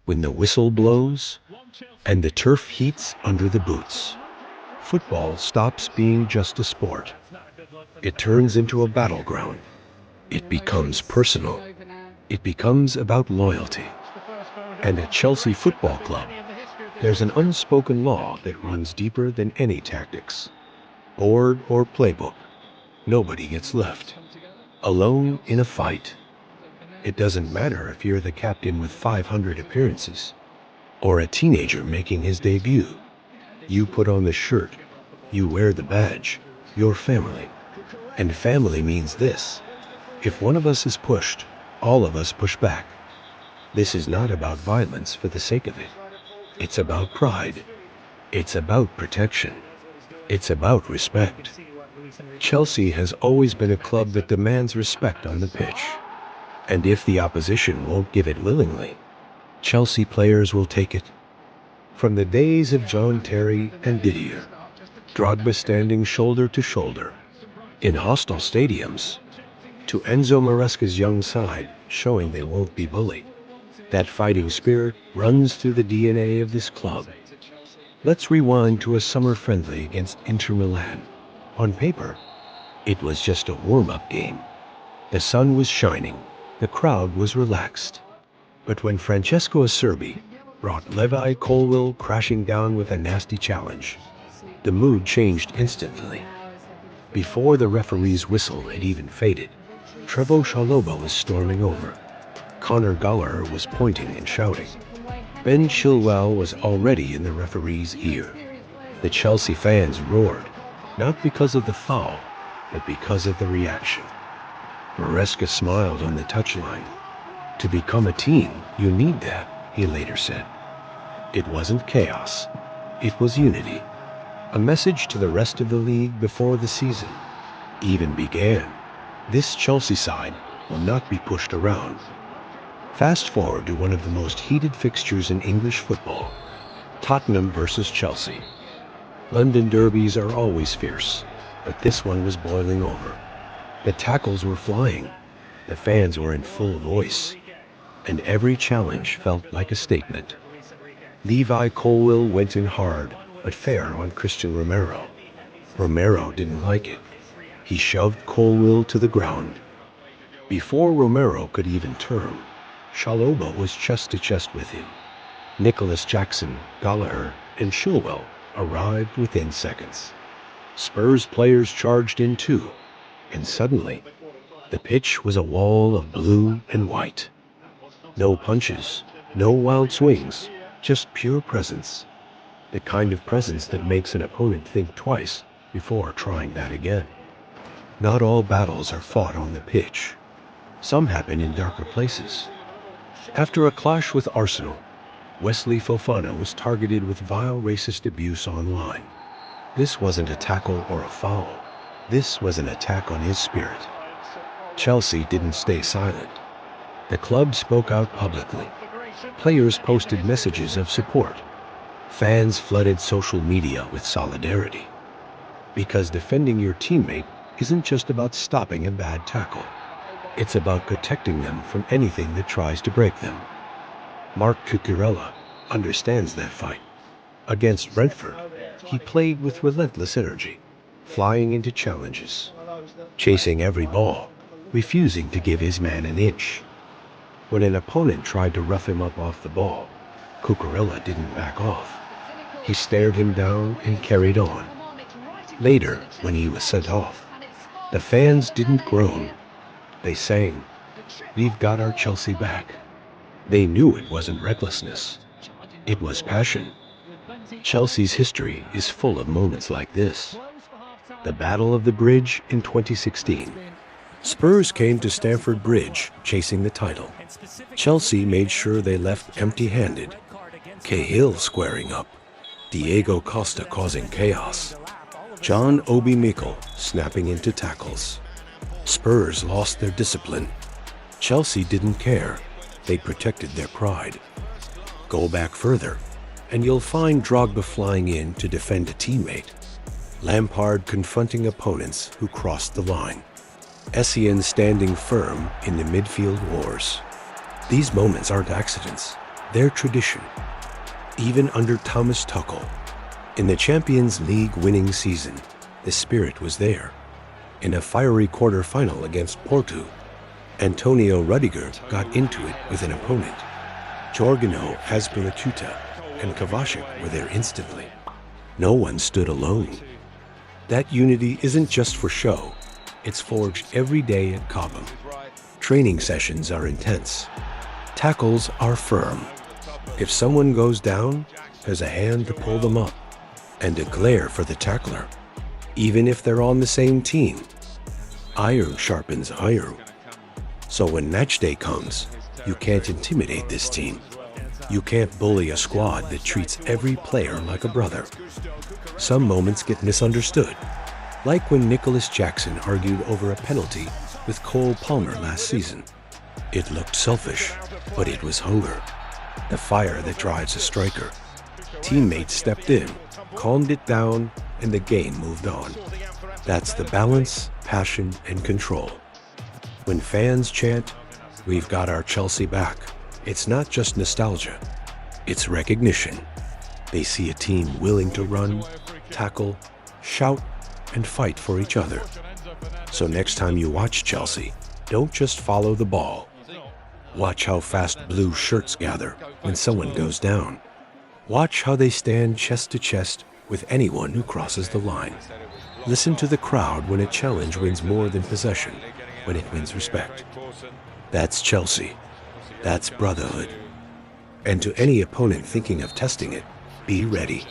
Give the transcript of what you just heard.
when the whistle blows and the turf heats under the boots. Football stops being just a sport. It turns into a battleground. It becomes personal. It becomes about loyalty. And at Chelsea Football Club, there's an unspoken law that runs deeper than any tactics, board or playbook. Nobody gets left alone in a fight. It doesn't matter if you're the captain with 500 appearances or a teenager making his debut. You put on the shirt, you wear the badge, you're family. And family means this: if one of us is pushed, all of us push back. This is not about violence for the sake of it. It's about pride. It's about protection. It's about respect. Chelsea has always been a club that demands respect on the pitch. And if the opposition won't give it willingly, Chelsea players will take it. From the days of John Terry and Didier, Drogba standing shoulder to shoulder in hostile stadiums, to Enzo Maresca's young side showing they won't be bullied, that fighting spirit runs through the DNA of this club. Let's rewind to a summer friendly against Inter Milan. On paper, it was just a warm-up game. The sun was shining, the crowd was relaxed. But when Francesco Acerbi brought Levi Colwill crashing down with a nasty challenge, the mood changed instantly. Before the referee's whistle had even faded, Trevoh Chalobah was storming over. Conor Gallagher was pointing and shouting. Ben Chilwell was already in the referee's ear. The Chelsea fans roared, not because of the foul, but because of the reaction. Maresca smiled on the touchline. To become a team, you need that, he later said. It wasn't chaos. It was unity. A message to the rest of the league before the season even began. This Chelsea side will not be pushed around. Fast forward to one of the most heated fixtures in English football, Tottenham versus Chelsea. London derbies are always fierce, but this one was boiling over. The tackles were flying, the fans were in full voice, and every challenge felt like a statement. Levi Colwill went in hard, but fair on Christian Romero. Romero didn't like it. He shoved Colwill to the ground. Before Romero could even turn, Chalobah was chest to chest with him. Nicholas Jackson, Gallagher, and Chilwell arrived within seconds. Spurs players charged in too, and suddenly, the pitch was a wall of blue and white. No punches, no wild swings, just pure presence. The kind of presence that makes an opponent think twice before trying that again. Not all battles are fought on the pitch. Some happen in darker places. After a clash with Arsenal, Wesley Fofana was targeted with vile racist abuse online. This wasn't a tackle or a foul. This was an attack on his spirit. Chelsea didn't stay silent. The club spoke out publicly. Players posted messages of support. Fans flooded social media with solidarity. Because defending your teammate isn't just about stopping a bad tackle. It's about protecting them from anything that tries to break them. Marc Cucurella understands that fight. Against Brentford, he played with relentless energy, flying into challenges, chasing every ball, refusing to give his man an inch. When an opponent tried to rough him up off the ball, Cucurella didn't back off. He stared him down and carried on. Later, when he was sent off, the fans didn't groan. They sang, "We've got our Chelsea back." They knew it wasn't recklessness. It was passion. Chelsea's history is full of moments like this. The Battle of the Bridge in 2016. Spurs came to Stamford Bridge chasing the title. Chelsea made sure they left empty-handed. Cahill squaring up. Diego Costa causing chaos. John Obi Mikel snapping into tackles. Spurs lost their discipline. Chelsea didn't care. They protected their pride. Go back further, and you'll find Drogba flying in to defend a teammate. Lampard confronting opponents who crossed the line. Essien standing firm in the midfield wars. These moments aren't accidents. Their tradition, even under Thomas Tuchel. In the Champions League winning season, the spirit was there. In a fiery quarter-final against Porto, Antonio Rudiger got into it with an opponent. Jorginho, Azpilicueta, and Kovacic were there instantly. No one stood alone. That unity isn't just for show. It's forged every day at Cobham. Training sessions are intense. Tackles are firm. If someone goes down, there's a hand to pull them up and a glare for the tackler, even if they're on the same team. Iron sharpens iron. So when match day comes, you can't intimidate this team. You can't bully a squad that treats every player like a brother. Some moments get misunderstood, like when Nicholas Jackson argued over a penalty with Cole Palmer last season. It looked selfish, but it was hunger, the fire that drives a striker. Teammates stepped in, calmed it down, and the game moved on. That's the balance, passion, and control. When fans chant, "We've got our Chelsea back," it's not just nostalgia, it's recognition. They see a team willing to run, tackle, shout, and fight for each other. So next time you watch Chelsea, don't just follow the ball. Watch how fast blue shirts gather when someone goes down. Watch how they stand chest to chest with anyone who crosses the line. Listen to the crowd when a challenge wins more than possession, when it wins respect. That's Chelsea. That's brotherhood. And to any opponent thinking of testing it, be ready.